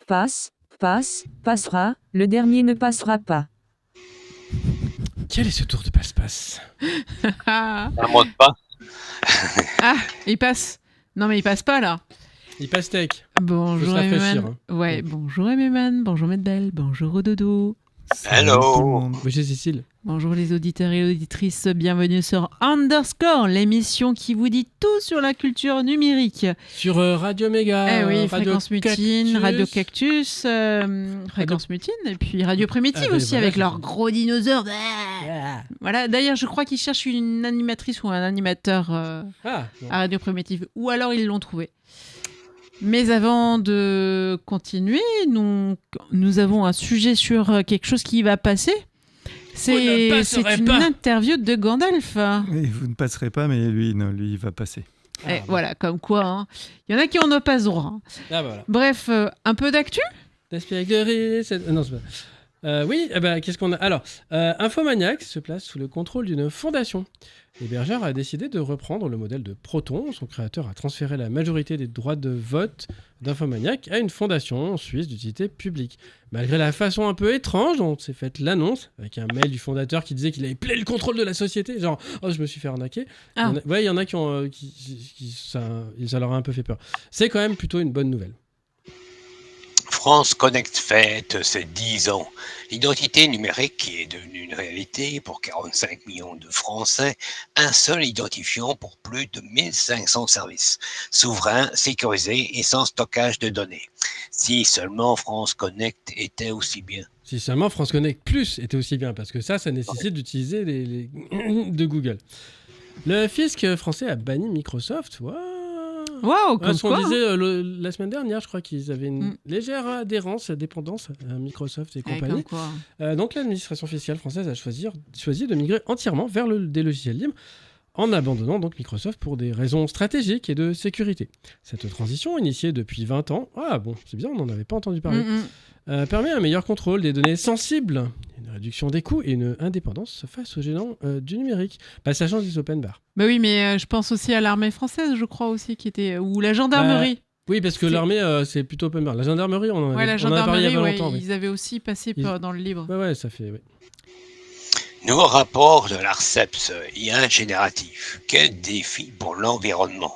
passe, passera, le dernier ne passera pas. Quel est ce tour de passe-passe? Ah, Un mot de passe. il passe. Non, mais il passe pas là. Il passe tech. Bonjour Faut se rafraîchir, Ememan. Ouais, bonjour Ememan, bonjour Medbel, bonjour Dodo. Salut Hello. tout le monde. Bonjour Cécile. Bonjour les auditeurs et auditrices, bienvenue sur Underscore, l'émission qui vous dit tout sur la culture numérique. Sur Radio Méga. Eh oui, Radio Fréquence Mutine, Cactus. Radio Cactus, Fréquence Mutine, et puis Radio Primitive Ah, oui, aussi, voilà, avec c'est leurs ça. gros dinosaures. Ah. Voilà, d'ailleurs, je crois qu'ils cherchent une animatrice ou un animateur Ah, bon. à Radio Primitive, ou alors ils l'ont trouvé. Mais avant de continuer, nous avons un sujet sur quelque chose qui va passer. Vous ne passerez C'est une pas. interview de Gandalf. Oui, vous ne passerez pas, mais lui, non, lui, il va passer. Et voilà, comme quoi. Hein. Il y en a qui en ont pas droit. Hein. Ah, voilà. Bref, un peu d'actu. D'espérer. Non, c'est pas. Oui, qu'est-ce qu'on a? Alors, Infomaniac se place sous le contrôle d'une fondation. L'hébergeur a décidé de reprendre le modèle de Proton. Son créateur a transféré la majorité des droits de vote d'Infomaniac à une fondation suisse d'utilité publique. Malgré la façon un peu étrange dont s'est faite l'annonce, avec un mail du fondateur qui disait qu'il avait pris le contrôle de la société, genre « Oh, je me suis fait arnaquer Ah. ». Il y en a qui ont... ça leur a un peu fait peur. C'est quand même plutôt une bonne nouvelle. France Connect fête ses 10 ans. L'identité numérique qui est devenue une réalité pour 45 millions de Français, un seul identifiant pour plus de 1500 services, souverains, sécurisés et sans stockage de données. Si seulement France Connect était aussi bien. Si seulement France Connect Plus était aussi bien, parce que ça nécessite d'utiliser les de Google. Le fisc français a banni Microsoft. Waouh, comme Ce qu'on quoi. disait la semaine dernière, je crois qu'ils avaient une légère dépendance à Microsoft et Ouais, compagnie. comme quoi. Donc l'administration fiscale française a choisi de migrer entièrement vers des logiciels libres, en abandonnant donc Microsoft pour des raisons stratégiques et de sécurité. Cette transition, initiée depuis 20 ans, c'est bizarre, on n'en avait pas entendu parler, permet un meilleur contrôle des données sensibles, une réduction des coûts et une indépendance face aux géants du numérique. Passage des open bar. Bah oui, mais je pense aussi à l'armée française, je crois aussi, qui était... Ou la gendarmerie. Oui, parce que l'armée, c'est plutôt open bar. La gendarmerie, on en Ouais, la on en a parlé il y a gendarmerie, pas longtemps. ils avaient aussi passé dans le livre. Ouais, ça fait... Ouais. Nouveau rapport de l'ARCEPS, IA génératif. Quel défi pour l'environnement.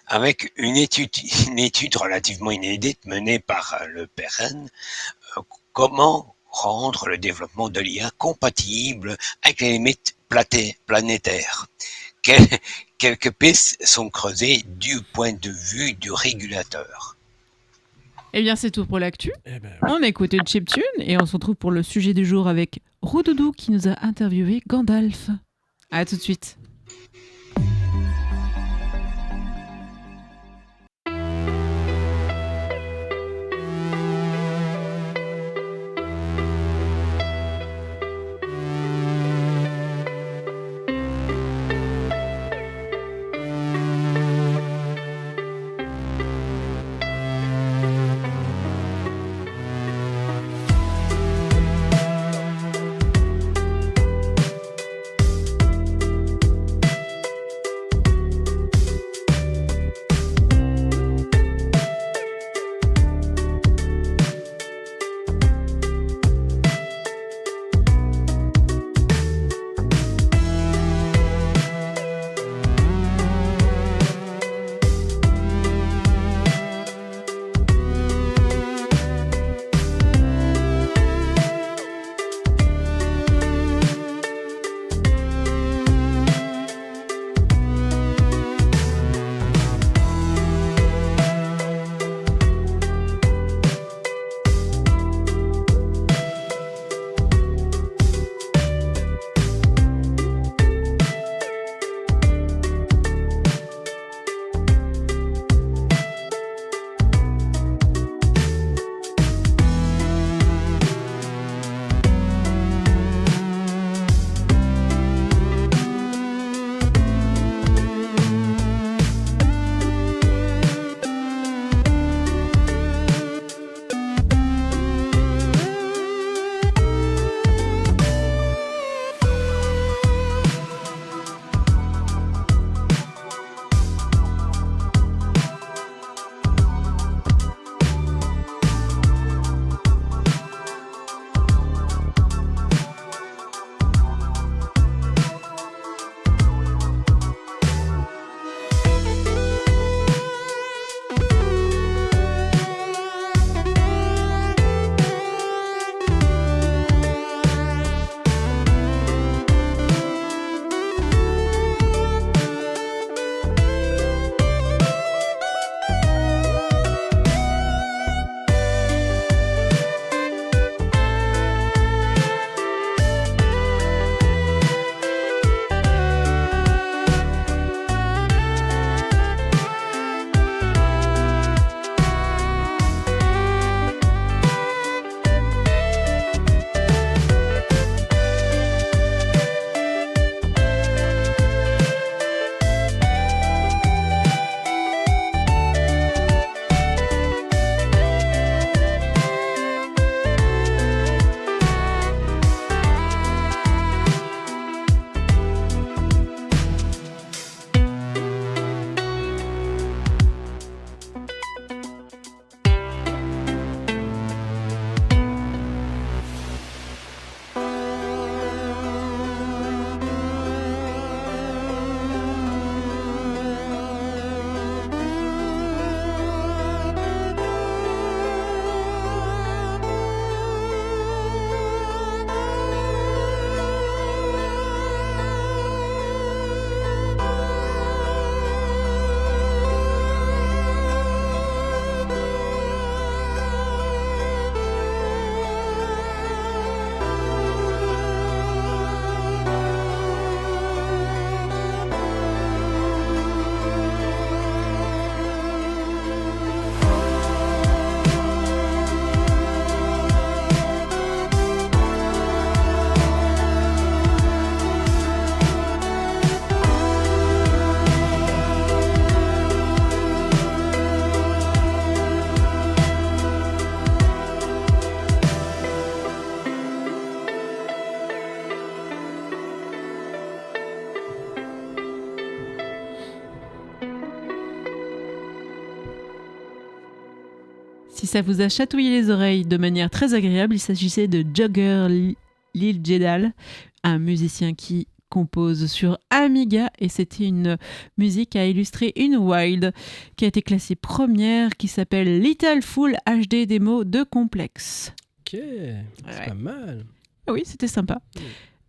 Avec une étude relativement inédite menée par le PRN, comment rendre le développement de l'IA compatible avec les limites planétaires. Quelques pistes sont creusées du point de vue du régulateur. Eh bien, c'est tout pour l'actu. Eh ben, On a écouté le chiptune et on se retrouve pour le sujet du jour avec Roudoudou qui nous a interviewé Gandalf. À tout de suite. si ça vous a chatouillé les oreilles de manière très agréable, il s'agissait de Jogger Lil Jedal, un musicien qui compose sur Amiga, et c'était une musique à illustrer une Wild qui a été classée première, qui s'appelle Little Full HD Démo de Complexe. Ok, c'est pas mal. Ah oui, c'était sympa.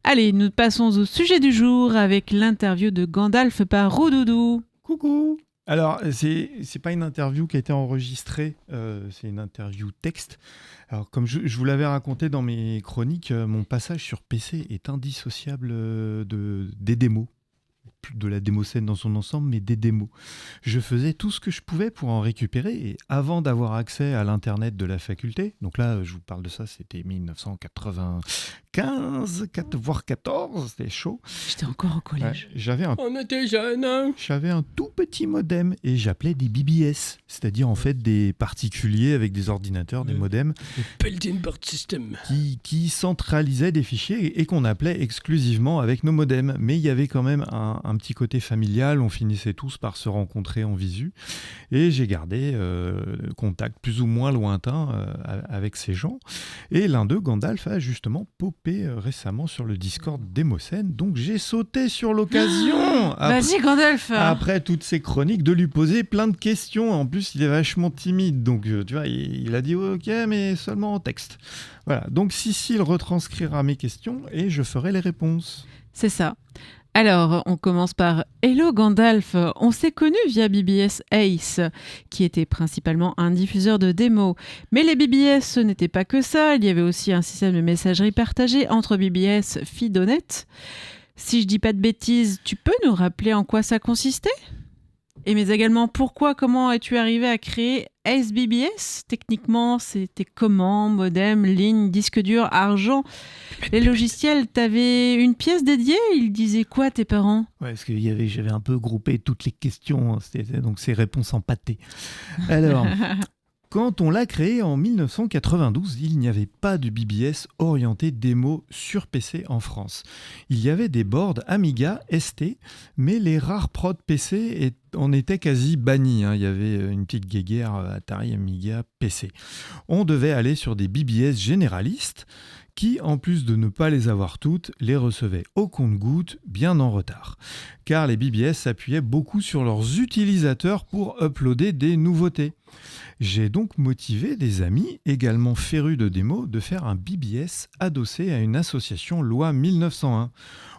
Allez, nous passons au sujet du jour avec l'interview de Gandalf par Roudoudou. Coucou. Alors, c'est pas une interview qui a été enregistrée, c'est une interview texte. Alors, comme je vous l'avais raconté dans mes chroniques, mon passage sur PC est indissociable des démos. Plus de la démoscène dans son ensemble, mais des démos. Je faisais tout ce que je pouvais pour en récupérer, et avant d'avoir accès à l'internet de la faculté, donc là, je vous parle de ça, c'était 1995, voire 14, c'était chaud. J'étais encore au collège. Ouais, On était jeunes, hein. j'avais un tout petit modem et j'appelais des BBS, c'est-à-dire en fait des particuliers avec des ordinateurs, des modems Built-in board system. qui centralisaient des fichiers et qu'on appelait exclusivement avec nos modems. Mais il y avait quand même un petit côté familial, on finissait tous par se rencontrer en visu et j'ai gardé contact plus ou moins lointain avec ces gens. Et l'un d'eux, Gandalf, a justement popé récemment sur le Discord d'Emocène, donc j'ai sauté sur l'occasion. Vas-y, Gandalf. Après toutes ces chroniques, de lui poser plein de questions. En plus, il est vachement timide. Donc, tu vois, il a dit OK, mais seulement en texte. Voilà. Donc, Cécile retranscrira mes questions et je ferai les réponses. C'est ça. Alors, on commence par Hello Gandalf. On s'est connus via BBS Ace, qui était principalement un diffuseur de démos. Mais les BBS, ce n'était pas que ça. Il y avait aussi un système de messagerie partagé entre BBS Fidonet. Si je dis pas de bêtises, tu peux nous rappeler en quoi ça consistait ? Et mais également, comment es-tu arrivé à créer Ace BBS ? Techniquement, c'était comment ? Modem, ligne, disque dur, argent. Les logiciels, t'avais une pièce dédiée ? Ils disaient quoi, tes parents ? Ouais, parce que j'avais un peu groupé toutes les questions. C'était donc ces réponses en pâté. Alors, quand on l'a créé en 1992, il n'y avait pas de BBS orienté démo sur PC en France. Il y avait des boards Amiga ST, mais les rares prod PC en étaient quasi bannis. Il y avait une petite guéguerre Atari Amiga PC. On devait aller sur des BBS généralistes qui, en plus de ne pas les avoir toutes, les recevaient au compte-gouttes, bien en retard. Car les BBS s'appuyaient beaucoup sur leurs utilisateurs pour uploader des nouveautés. J'ai donc motivé des amis, également férus de démos, de faire un BBS adossé à une association loi 1901.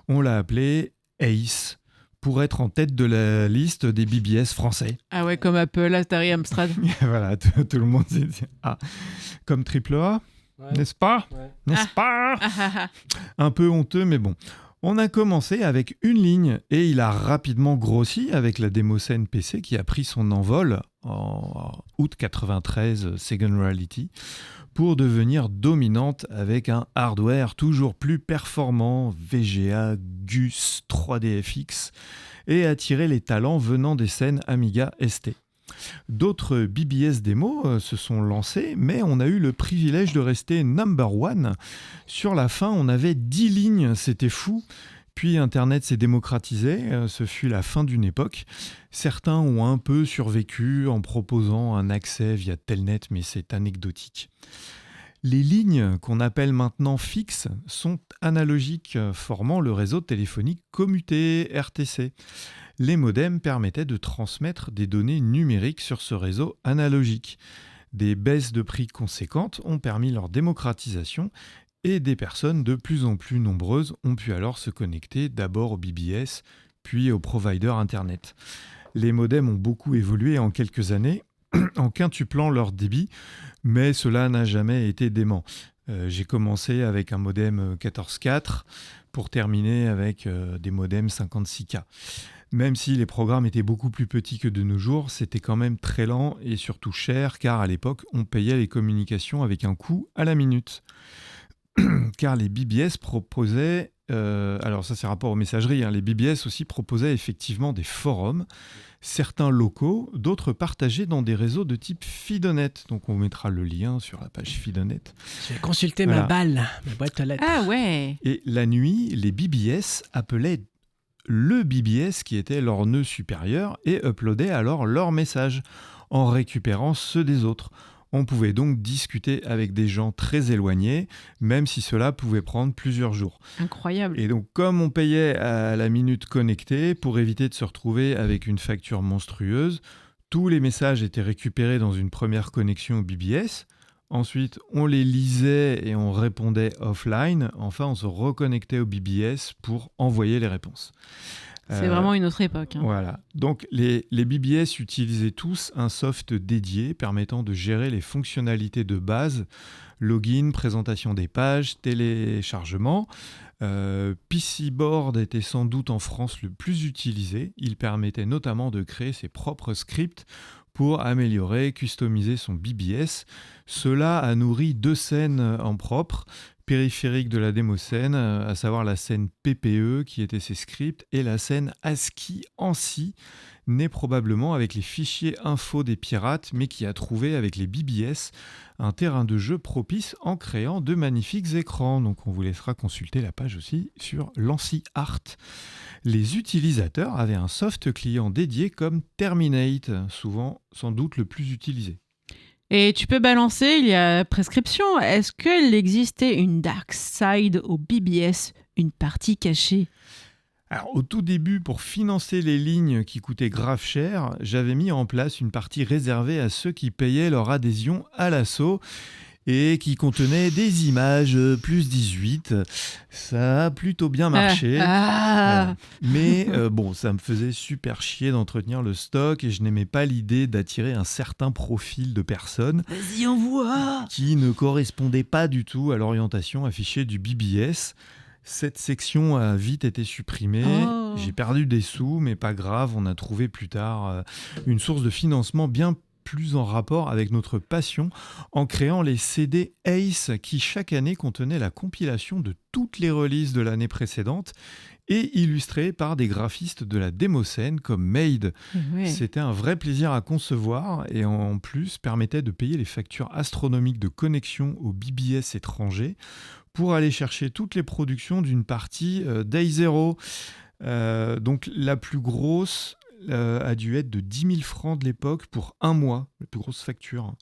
On l'a appelé ACE, pour être en tête de la liste des BBS français. Ah ouais, comme Apple, Atari, Amstrad. Voilà, tout le monde s'est dit « Ah, comme AAA, Ouais. n'est-ce pas ? Ouais. N'est-ce pas ?» Un peu honteux, mais bon. On a commencé avec une ligne et il a rapidement grossi avec la démoscène PC qui a pris son envol en août 93, Second Reality, pour devenir dominante avec un hardware toujours plus performant, VGA, GUS, 3DFX, et attirer les talents venant des scènes Amiga ST. D'autres BBS démos se sont lancés, mais on a eu le privilège de rester number one. Sur la fin, on avait 10 lignes, c'était fou. Puis Internet s'est démocratisé, ce fut la fin d'une époque. Certains ont un peu survécu en proposant un accès via Telnet, mais c'est anecdotique. Les lignes qu'on appelle maintenant fixes sont analogiques, formant le réseau téléphonique commuté RTC. Les modems permettaient de transmettre des données numériques sur ce réseau analogique. Des baisses de prix conséquentes ont permis leur démocratisation et des personnes de plus en plus nombreuses ont pu alors se connecter d'abord au BBS, puis au provider Internet. Les modems ont beaucoup évolué en quelques années, en quintuplant leur débit, mais cela n'a jamais été dément. J'ai commencé avec un modem 14.4 pour terminer avec des modems 56K. Même si les programmes étaient beaucoup plus petits que de nos jours, c'était quand même très lent et surtout cher, car à l'époque, on payait les communications avec un coût à la minute. Car les BBS proposaient, alors ça c'est rapport aux messageries, les BBS aussi proposaient effectivement des forums, certains locaux, d'autres partagés dans des réseaux de type Fidonet. Donc on mettra le lien sur la page Fidonet. Je vais consulter Voilà. ma boîte aux lettres. Ah ouais. Et la nuit, les BBS appelaient le BBS qui était leur nœud supérieur et uploadaient alors leurs messages en récupérant ceux des autres. On pouvait donc discuter avec des gens très éloignés, même si cela pouvait prendre plusieurs jours. Incroyable. Et donc, comme on payait à la minute connectée, pour éviter de se retrouver avec une facture monstrueuse, tous les messages étaient récupérés dans une première connexion au BBS. Ensuite, on les lisait et on répondait offline. Enfin, on se reconnectait au BBS pour envoyer les réponses. C'est vraiment une autre époque. Voilà. Donc, les BBS utilisaient tous un soft dédié permettant de gérer les fonctionnalités de base, login, présentation des pages, téléchargement. PCboard était sans doute en France le plus utilisé. Il permettait notamment de créer ses propres scripts pour améliorer, customiser son BBS. Cela a nourri 2 scènes en propre, périphérique de la démoscène, à savoir la scène PPE qui était ses scripts et la scène ASCII ANSI, née probablement avec les fichiers info des pirates, mais qui a trouvé avec les BBS un terrain de jeu propice en créant de magnifiques écrans. Donc on vous laissera consulter la page aussi sur l'ANSI Art. Les utilisateurs avaient un soft client dédié comme Terminate, souvent sans doute le plus utilisé. Et tu peux balancer, il y a prescription. Est-ce qu'il existait une dark side au BBS, une partie cachée ? Alors, au tout début, pour financer les lignes qui coûtaient grave cher, j'avais mis en place une partie réservée à ceux qui payaient leur adhésion à l'assaut et qui contenait des images plus 18. Ça a plutôt bien marché. Mais bon, ça me faisait super chier d'entretenir le stock et je n'aimais pas l'idée d'attirer un certain profil de personnes qui ne correspondait pas du tout à l'orientation affichée du BBS. Cette section a vite été supprimée. J'ai perdu des sous, mais pas grave, on a trouvé plus tard une source de financement bien plus en rapport avec notre passion en créant les CD Ace qui chaque année contenaient la compilation de toutes les releases de l'année précédente et illustrées par des graphistes de la démoscène comme Made. C'était un vrai plaisir à concevoir et en plus permettait de payer les factures astronomiques de connexion aux BBS étrangers pour aller chercher toutes les productions d'une partie Day Zero. Donc la plus grosse a dû être de 10 000 francs de l'époque pour un mois, la plus grosse facture.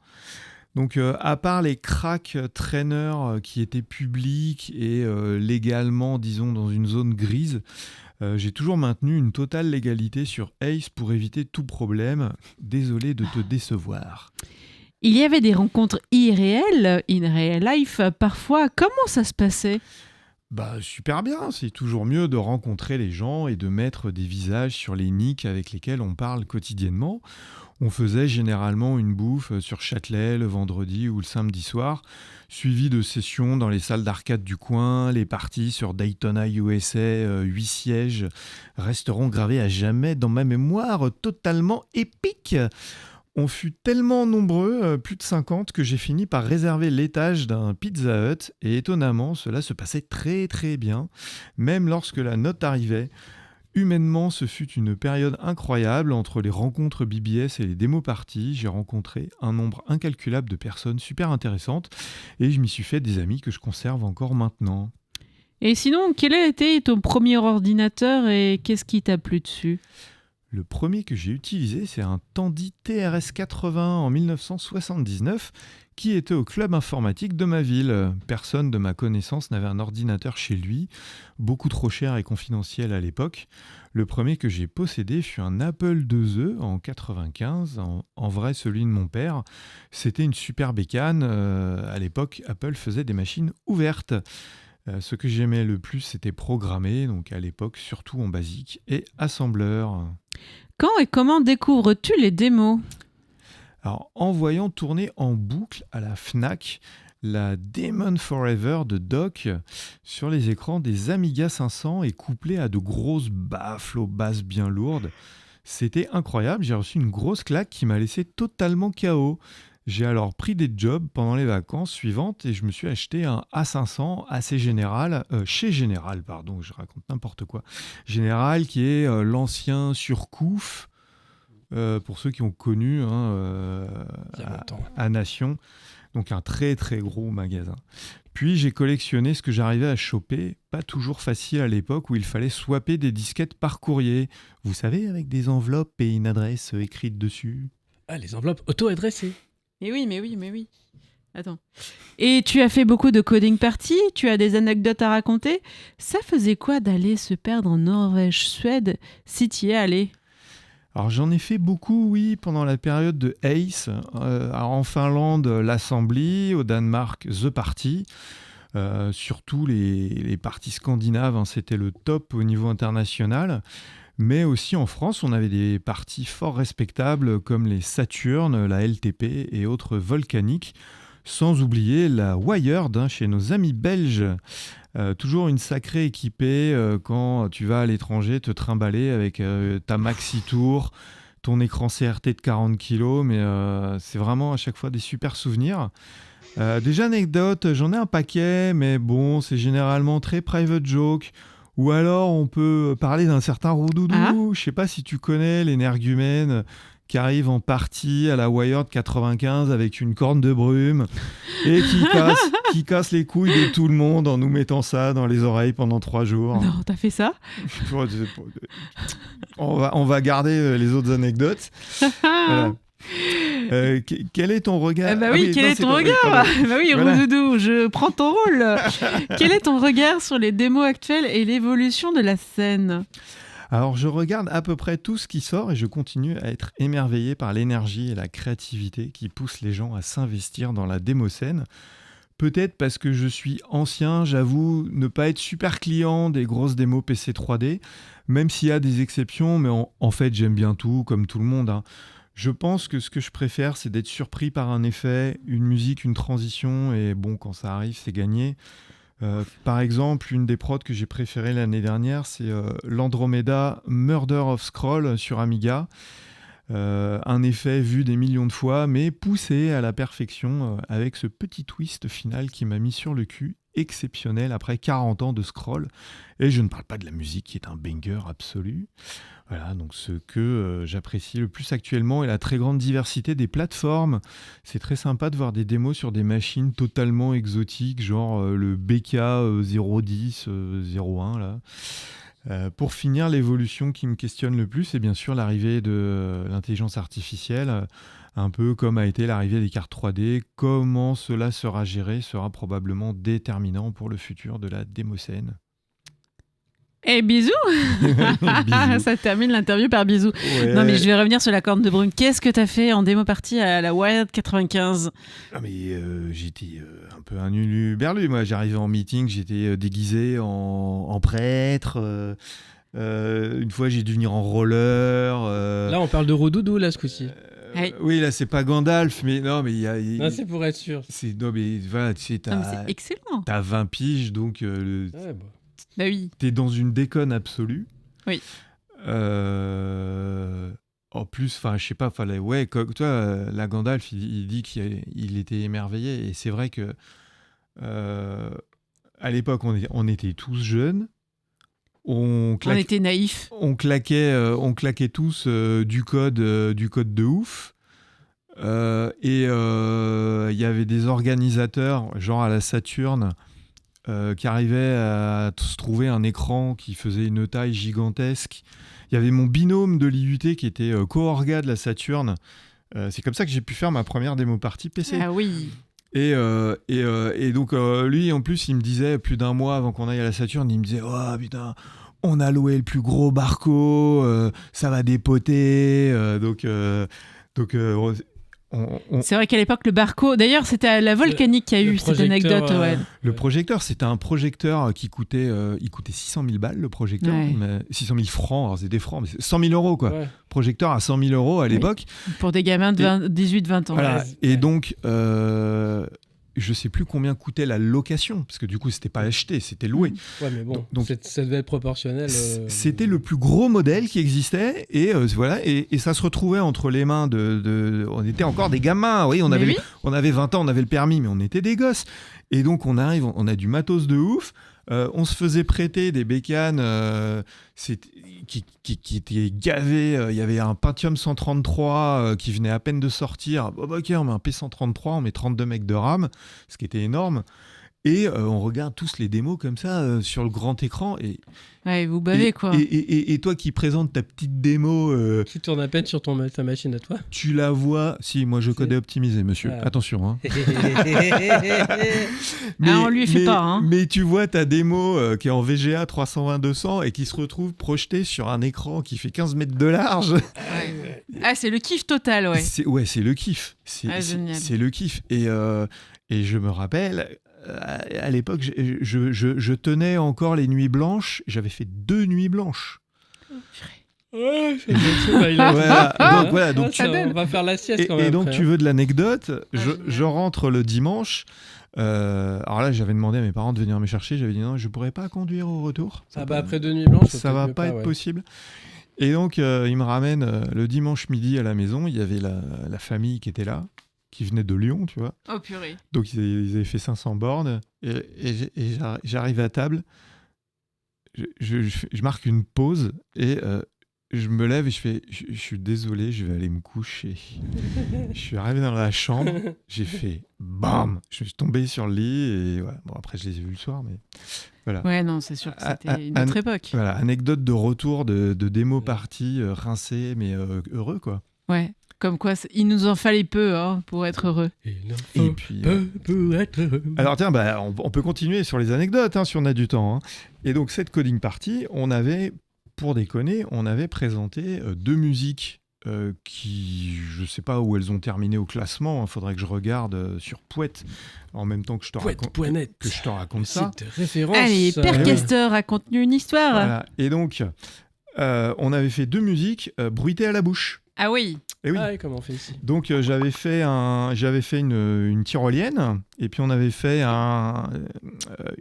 Donc à part les crack trainers qui étaient publics et légalement, disons, dans une zone grise, j'ai toujours maintenu une totale légalité sur Ace pour éviter tout problème. Désolé de te décevoir. Il y avait des rencontres IRL, in real life, parfois. Comment ça se passait ? Super bien, c'est toujours mieux de rencontrer les gens et de mettre des visages sur les nicks avec lesquels on parle quotidiennement. On faisait généralement une bouffe sur Châtelet le vendredi ou le samedi soir, suivi de sessions dans les salles d'arcade du coin. Les parties sur Daytona USA 8 sièges resteront gravées à jamais dans ma mémoire, totalement épiques. On fut tellement nombreux, plus de 50, que j'ai fini par réserver l'étage d'un Pizza Hut et étonnamment, cela se passait très très bien, même lorsque la note arrivait. Humainement, ce fut une période incroyable entre les rencontres BBS et les démo-parties. J'ai rencontré un nombre incalculable de personnes super intéressantes et je m'y suis fait des amis que je conserve encore maintenant. Et sinon, quel a été ton premier ordinateur et qu'est-ce qui t'a plu dessus ? Le premier que j'ai utilisé, c'est un Tandy TRS-80 en 1979 qui était au club informatique de ma ville. Personne de ma connaissance n'avait un ordinateur chez lui, beaucoup trop cher et confidentiel à l'époque. Le premier que j'ai possédé fut un Apple IIe en 95, en vrai celui de mon père. C'était une super bécane. À l'époque, Apple faisait des machines ouvertes. Ce que j'aimais le plus, c'était programmer, donc à l'époque surtout en basique, et assembleur. Quand et comment découvres-tu les démos ? Alors, en voyant tourner en boucle à la Fnac la Demon Forever de Doc sur les écrans des Amiga 500 et couplée à de grosses baffles aux basses bien lourdes, c'était incroyable. J'ai reçu une grosse claque qui m'a laissé totalement KO. J'ai alors pris des jobs pendant les vacances suivantes et je me suis acheté un A500 assez général, chez Général, pardon, je raconte n'importe quoi. Général qui est l'ancien Surcouf, pour ceux qui ont connu à Nation, donc un très très gros magasin. Puis j'ai collectionné ce que j'arrivais à choper, pas toujours facile à l'époque où il fallait swapper des disquettes par courrier. Vous savez, avec des enveloppes et une adresse écrite dessus. Ah, les enveloppes auto-adressées. Mais oui. Attends. Et tu as fait beaucoup de coding party, tu as des anecdotes à raconter. Ça faisait quoi d'aller se perdre en Norvège-Suède si tu y es allé ? Alors j'en ai fait beaucoup, oui, pendant la période de ACE. En Finlande, l'Assembly, au Danemark, The Party. Surtout les parties scandinaves, c'était le top au niveau international. Mais aussi en France, on avait des parties fort respectables comme les Saturn, la LTP et autres volcaniques. Sans oublier la Wired chez nos amis belges. Toujours une sacrée équipée quand tu vas à l'étranger te trimballer avec ta Maxi Tour, ton écran CRT de 40 kg, mais c'est vraiment à chaque fois des super souvenirs. Des anecdotes, j'en ai un paquet, mais bon, c'est généralement très private joke. Ou alors on peut parler d'un certain Roudoudou, je sais pas si tu connais l'énergumène qui arrive en partie à la Wired 95 avec une corne de brume et qui casse les couilles de tout le monde en nous mettant ça dans les oreilles pendant 3 jours. Non, t'as fait ça ? On va garder les autres anecdotes. Voilà. Quel est ton regard ? Quel est ton regard ? Roudoudou, je prends ton rôle. Quel est ton regard sur les démos actuelles et l'évolution de la scène ? Alors, je regarde à peu près tout ce qui sort et je continue à être émerveillé par l'énergie et la créativité qui poussent les gens à s'investir dans la démoscène. Peut-être parce que je suis ancien, j'avoue ne pas être super client des grosses démos PC 3D, même s'il y a des exceptions, mais en fait, j'aime bien tout, comme tout le monde. Je pense que ce que je préfère, c'est d'être surpris par un effet, une musique, une transition, et bon, quand ça arrive, c'est gagné. Par exemple, une des prods que j'ai préférées l'année dernière, c'est l'Andromeda Murder of Scroll sur Amiga. Un effet vu des millions de fois, mais poussé à la perfection avec ce petit twist final qui m'a mis sur le cul, exceptionnel après 40 ans de scroll. Et je ne parle pas de la musique qui est un banger absolu. Voilà, donc ce que j'apprécie le plus actuellement est la très grande diversité des plateformes. C'est très sympa de voir des démos sur des machines totalement exotiques, genre le BK 010, 01 là. Pour finir, l'évolution qui me questionne le plus, c'est bien sûr l'arrivée de l'intelligence artificielle, un peu comme a été l'arrivée des cartes 3D. Comment cela sera géré sera probablement déterminant pour le futur de la démoscène. Et bisous. Ça termine l'interview par bisous. Ouais. Non mais je vais revenir sur la corne de brume. Qu'est-ce que t'as fait en démo partie à la Wired 95 ? J'étais un peu un uluberlu. Moi, j'arrivais en meeting, j'étais déguisé en prêtre. Une fois, j'ai dû venir en roller. Là, on parle de Roudoudou, là, ce coup-ci. Oui, là, c'est pas Gandalf, mais non, mais il y a... Non, c'est pour être sûr. Non, mais voilà, tu sais, c'est excellent. T'as 20 piges, donc... Bah oui. T'es dans une déconne absolue. Oui. En plus, enfin, je sais pas, ouais, toi, la Gandalf, il dit qu'il était émerveillé, et c'est vrai que à l'époque, on était tous jeunes. On était naïfs. On claquait tous du code de ouf. Et il y avait des organisateurs, genre à la Saturn, qui arrivait à se trouver un écran qui faisait une taille gigantesque. Il y avait mon binôme de l'IUT qui était co-orga de la Saturn. C'est comme ça que j'ai pu faire ma première démo partie PC. Ah oui. Et donc lui, en plus, il me disait, plus d'un mois avant qu'on aille à la Saturn, il me disait « Oh putain, on a loué le plus gros barco, ça va dépoter. » C'est vrai qu'à l'époque, le Barco... D'ailleurs, c'était la Volcanique qui a eu cette anecdote. Ouais. Le projecteur, c'était un projecteur qui coûtait 600 000 balles, le projecteur. Ouais. 600 000 francs, alors c'est des francs, mais c'est 100 000 euros, quoi. Ouais. Projecteur à 100 000 euros à l'époque. Pour des gamins de 18-20 ans. Voilà. Ouais. Et donc... je sais plus combien coûtait la location, parce que du coup, c'était pas acheté, c'était loué. Ouais, mais bon, donc, ça devait être proportionnel. C'était le plus gros modèle qui existait, et voilà, et ça se retrouvait entre les mains on était encore des gamins, oui, on avait 20 ans, on avait le permis, mais on était des gosses. Et donc, on arrive, on a du matos de ouf, on se faisait prêter des bécanes qui étaient gavées. Il y avait un Pentium 133 qui venait à peine de sortir. Ok, on met un P133, on met 32 mecs de RAM, ce qui était énorme. Et on regarde tous les démos comme ça sur le grand écran. Ouais, vous bavez, quoi. Et toi qui présentes ta petite démo... Qui tourne à peine sur ta machine à toi. Tu la vois... Si, moi je codais optimisé, monsieur. Ah. Attention. Hein. On lui fait pas. Hein. Mais tu vois ta démo qui est en VGA 320-200 et qui se retrouve projetée sur un écran qui fait 15 mètres de large. Ouais. Ah, c'est le kiff total, ouais. C'est le kiff. Génial. C'est le kiff. Et je me rappelle... À l'époque, je tenais encore les nuits blanches. J'avais fait 2 nuits blanches. Ouais, donc on va faire la sieste quand même. Et donc, après, tu veux de l'anecdote, je rentre le dimanche. Alors là, j'avais demandé à mes parents de venir me chercher. J'avais dit non, je pourrais pas conduire au retour. Après 2 nuits blanches, ça va pas être possible. Et donc, ils me ramènent le dimanche midi à la maison. Il y avait la famille qui était là, qui venait de Lyon, tu vois. Oh purée. Donc ils avaient fait 500 bornes et j'arrive à table, je marque une pause et je me lève et je suis désolé, je vais aller me coucher. Je suis arrivé dans la chambre, j'ai fait bam, je suis tombé sur le lit et voilà. Bon, après je les ai vus le soir, mais voilà. Ouais, non, c'est sûr que c'était une autre époque. Voilà, anecdote de retour de démo party, rincé mais heureux, quoi. Ouais. Comme quoi, il nous en fallait peu pour être heureux. Et puis, pour être heureux. Alors tiens, on peut continuer sur les anecdotes si on a du temps. Hein. Et donc cette coding party, pour déconner, on avait présenté 2 musiques qui, je ne sais pas où elles ont terminé au classement. Il faudrait que je regarde sur Pouette en même temps que je te raconte ça. C'est de référence. Allez, Père Castor, raconte-nous une histoire. Voilà. Et donc, on avait fait 2 musiques bruitées à la bouche. Ah oui. Et oui. Ah oui, comment on fait ici ? Donc j'avais fait une tyrolienne et puis on avait fait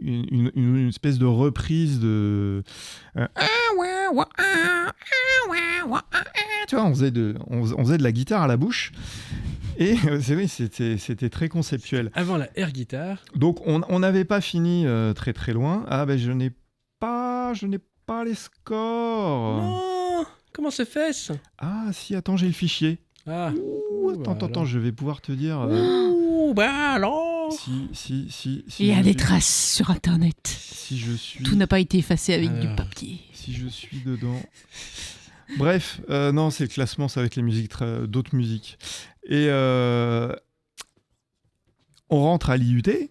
une espèce de reprise de tu vois, on faisait de la guitare à la bouche et c'était très conceptuel. Avant la air guitare. Donc on n'avait pas fini très très loin. Je n'ai pas les scores. Non. Comment se fait-ce ? Ah si, attends, j'ai le fichier. Ah. Attends, je vais pouvoir te dire. Alors. Si. Il y a des traces sur Internet. Si je suis. Tout n'a pas été effacé avec du papier. Si je suis dedans. Bref, non, c'est le classement, ça va être les musiques, d'autres musiques. Et on rentre à l'IUT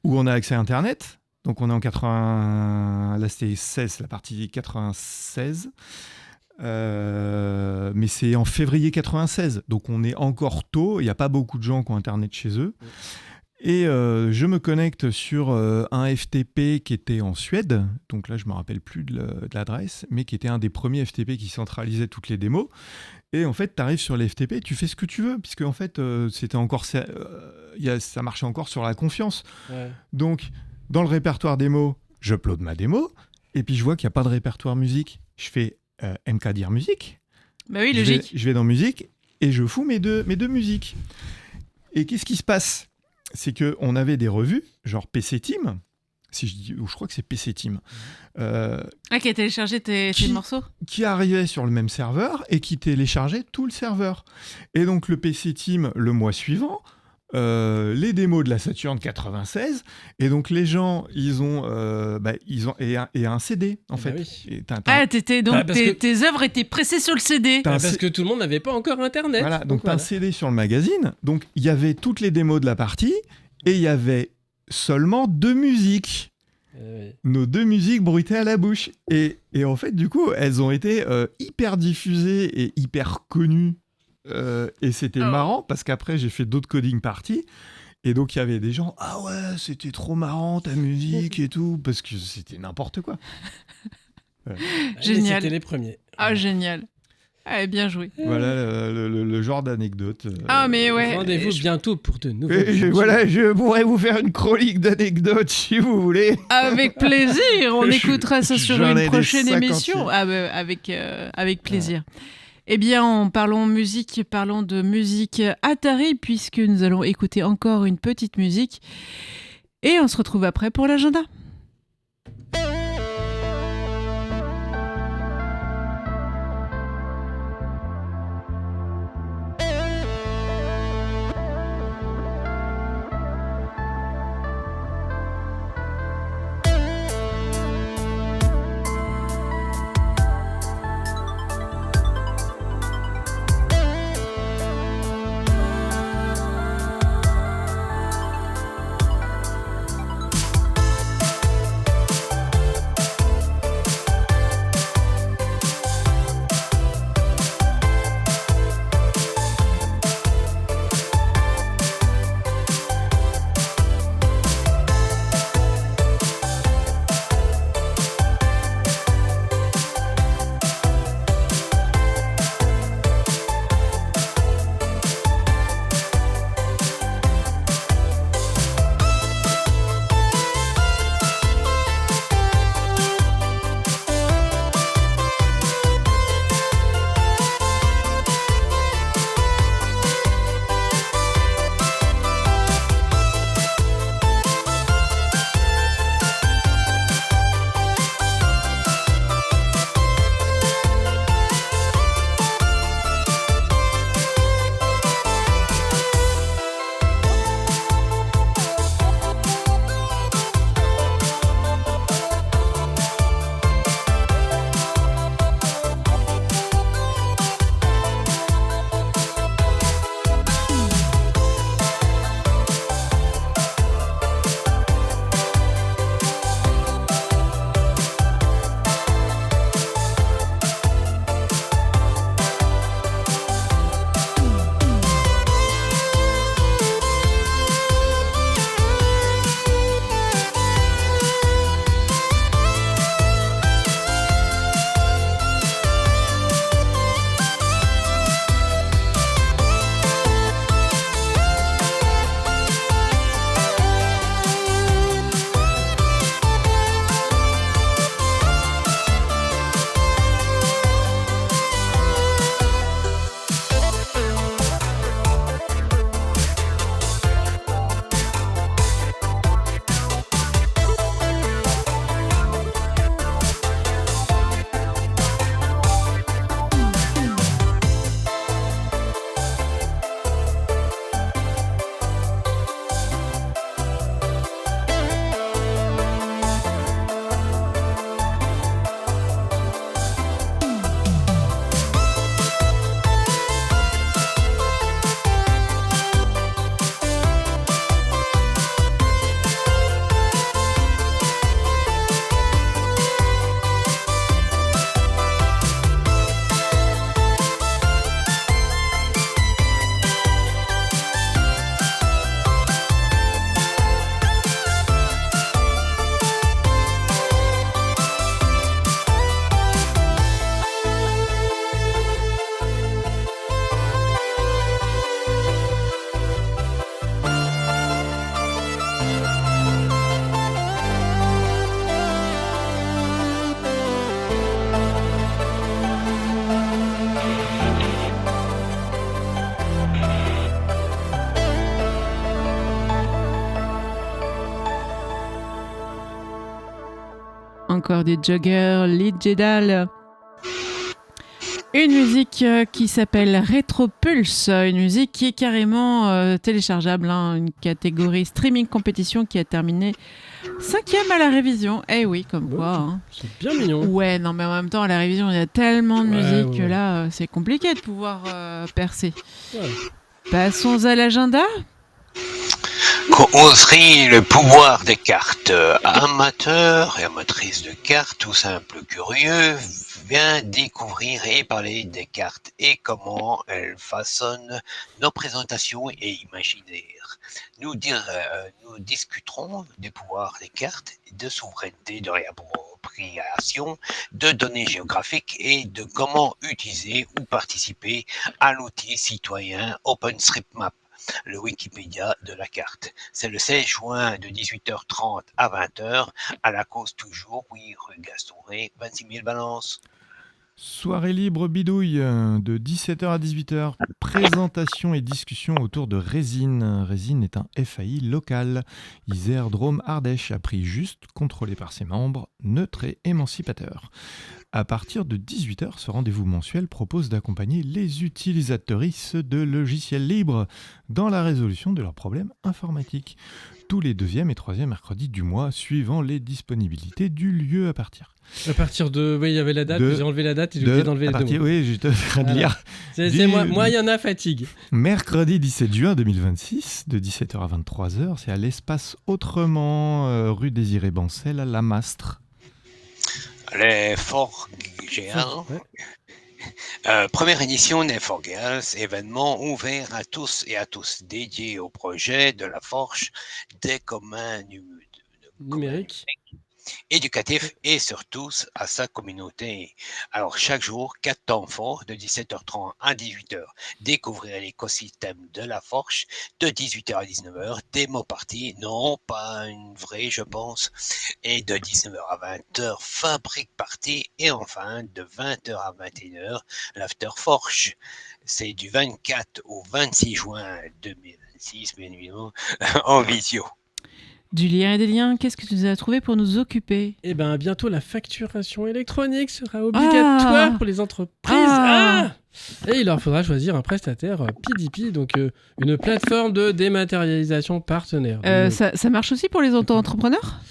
où on a accès à Internet. Donc on est en 80. Là c'était 16, la partie 96. Mais c'est en février 96, donc on est encore tôt, il n'y a pas beaucoup de gens qui ont Internet chez eux. Et je me connecte sur un FTP qui était en Suède, donc là je ne me rappelle plus de l'adresse, mais qui était un des premiers FTP qui centralisait toutes les démos. Et en fait, tu arrives sur les FTP, tu fais ce que tu veux, puisque en fait, c'était encore ça marchait encore sur la confiance. Ouais. Donc, dans le répertoire démo, j'upload ma démo, et puis je vois qu'il n'y a pas de répertoire musique. Je fais MK dire musique. Bah oui, logique. Je vais dans musique et je fous mes deux musiques. Et qu'est-ce qui se passe ? C'est qu'on avait des revues, genre PC Team, je crois que c'est PC Team. Qui a téléchargé tes morceaux ? Qui arrivait sur le même serveur et qui téléchargeait tout le serveur. Et donc le PC Team, le mois suivant, les démos de la Saturn 96, et donc les gens ils ont un CD en fait. Oui. Tes œuvres étaient pressées sur le CD. Parce que tout le monde n'avait pas encore Internet. Voilà, donc t'as un CD sur le magazine, donc il y avait toutes les démos de la partie et il y avait seulement 2 musiques. Nos 2 musiques bruitées à la bouche et en fait du coup elles ont été hyper diffusées et hyper connues. Et c'était marrant parce qu'après j'ai fait d'autres coding parties et donc il y avait des gens c'était trop marrant ta musique et tout parce que c'était n'importe quoi. Génial. C'était les premiers. Génial. Bien joué. Voilà le genre d'anecdote. Mais ouais. Rendez-vous bientôt pour de nouvelles. Je pourrais vous faire une chronique d'anecdotes si vous voulez. Avec plaisir. On écoutera ça sur une prochaine émission. Avec plaisir. Eh bien, parlons de musique Atari, puisque nous allons écouter encore une petite musique. Et on se retrouve après pour l'agenda. encore du Jogger, Lead Jedal. Une musique qui s'appelle Retropulse, une musique qui est carrément téléchargeable, une catégorie streaming compétition qui a terminé 5e à la révision. Eh oui, comme quoi. C'est bien mignon. Ouais, non, mais en même temps, à la révision, il y a tellement de musique que là, c'est compliqué de pouvoir percer. Ouais. Passons à l'agenda. Causerie le pouvoir des cartes. Amateurs et amatrices de cartes, tout simple curieux, vient découvrir et parler des cartes et comment elles façonnent nos présentations et imaginaires. Nous discuterons des pouvoirs des cartes, de souveraineté, de réappropriation, de données géographiques et de comment utiliser ou participer à l'outil citoyen OpenStreetMap, le Wikipédia de la carte. C'est le 16 juin de 18h30 à 20h, à la cause toujours, oui, rue Gaston-Ré, 26 000 Valence. Soirée libre bidouille de 17h à 18h. Présentation et discussion autour de Résine. Résine est un FAI local. Isère, Drôme, Ardèche, à prix juste, contrôlé par ses membres, neutre et émancipateur. À partir de 18h, ce rendez-vous mensuel propose d'accompagner les utilisateuristes de logiciels libres dans la résolution de leurs problèmes informatiques. Tous les 2e et 3e mercredis du mois, suivant les disponibilités du lieu à partir. À partir de... Oui, il y avait la date, j'ai enlevé la date et j'ai oublié d'enlever les deux mots. Oui, j'étais en train de lire. C'est moi, il y en a fatigue. Mercredi 17 juin 2026, de 17h à 23h, c'est à l'espace Autrement, rue Désiré Bancel, à La Mastre. Les Forts Géants. Première édition des Forts Géants, événement ouvert à tous et à tous, dédié au projet de la Forge des communs numériques, éducatif et surtout à sa communauté. Alors chaque jour, 4 temps forts de 17h30 à 18h. Découvrir l'écosystème de la Forge de 18h à 19h. Démo party, non pas une vraie je pense. Et de 19h à 20h, fabrique party. Et enfin de 20h à 21h, l'after Forge. C'est du 24 au 26 juin 2026, bien évidemment, en visio. Du lien et des liens, qu'est-ce que tu nous as trouvé pour nous occuper ? Eh bien, bientôt, la facturation électronique sera obligatoire pour les entreprises. Et il leur faudra choisir un prestataire PDP, donc une plateforme de dématérialisation partenaire. Ça marche aussi pour les auto-entrepreneurs ?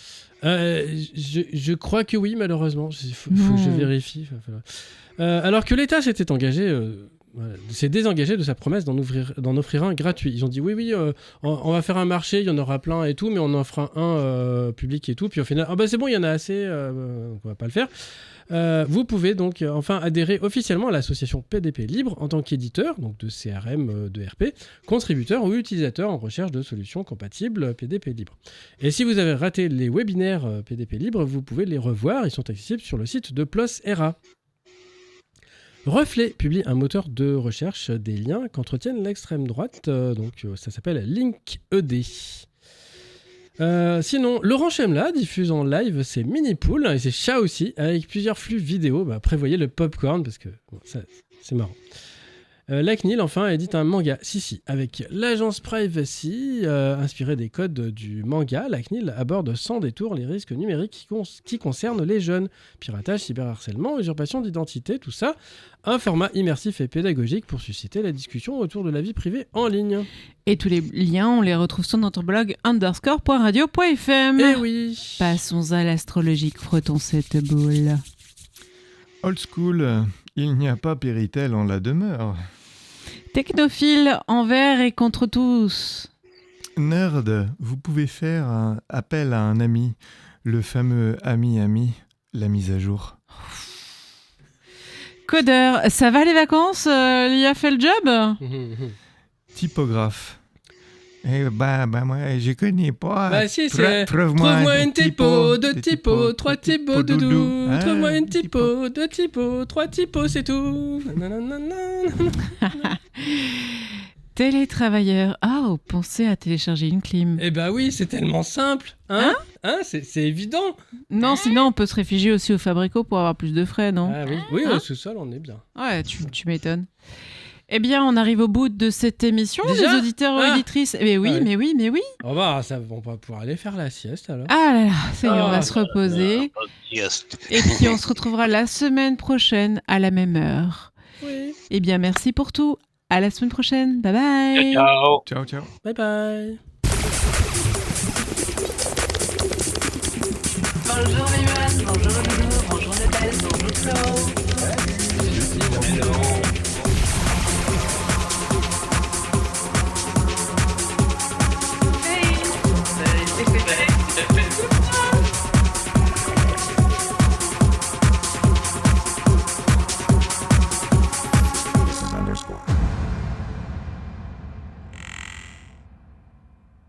Je crois que oui, malheureusement. Il faut que je vérifie. Alors que l'État s'était engagé... s'est désengagé de sa promesse d'en offrir un gratuit. Ils ont dit oui, on va faire un marché, il y en aura plein et tout, mais on en fera un public et tout. Puis au final, c'est bon, il y en a assez, on va pas le faire. Vous pouvez donc enfin adhérer officiellement à l'association PDP Libre en tant qu'éditeur, donc de CRM, de RP, contributeur ou utilisateur en recherche de solutions compatibles PDP Libre. Et si vous avez raté les webinaires PDP Libre, vous pouvez les revoir, ils sont accessibles sur le site de PLOS RA. Reflet publie un moteur de recherche des liens qu'entretiennent l'extrême droite, ça s'appelle LinkED. Sinon, Laurent Chemla diffuse en live ses mini-poules et ses chats aussi, avec plusieurs flux vidéo. Prévoyez le popcorn parce que c'est marrant. La CNIL, enfin, édite un manga, avec l'agence Privacy, inspiré des codes du manga. La CNIL aborde sans détour les risques numériques qui concernent les jeunes. Piratage, cyberharcèlement, usurpation d'identité, tout ça. Un format immersif et pédagogique pour susciter la discussion autour de la vie privée en ligne. Et tous les liens, on les retrouve sur notre blog _radio.fm. Eh oui. Passons à l'astrologique, frottons cette boule. Old school, il n'y a pas Péritel en la demeure. Technophile, envers et contre tous. Nerd, vous pouvez faire un appel à un ami, le fameux ami, la mise à jour. Codeur, ça va les vacances ? L'IA fait le job ? Typographe. Moi, je connais pas. Si, c'est trouve-moi une typo, deux typos, trois typos, doudou. Trouve-moi une typo, deux typos, trois typos, c'est tout. Télétravailleur. Pensez à télécharger une clim. Eh oui, c'est tellement simple. C'est évident. Non, sinon on peut se réfugier aussi au Fabrico pour avoir plus de frais, non ? Oui, au sous-sol, on est bien. Ouais, tu m'étonnes. Eh bien, on arrive au bout de cette émission, déjà les auditeurs et auditrices. Mais oui. On va pouvoir aller faire la sieste alors. Ah là là, ça y est, on va se reposer. Just. Et puis on se retrouvera la semaine prochaine à la même heure. Oui. Eh bien, merci pour tout. À la semaine prochaine. Bye bye. Ciao. Ciao, ciao. Bye bye. Bonjour Viviane, bonjour Lulu, bonjour Nathalie, bonjour Flo.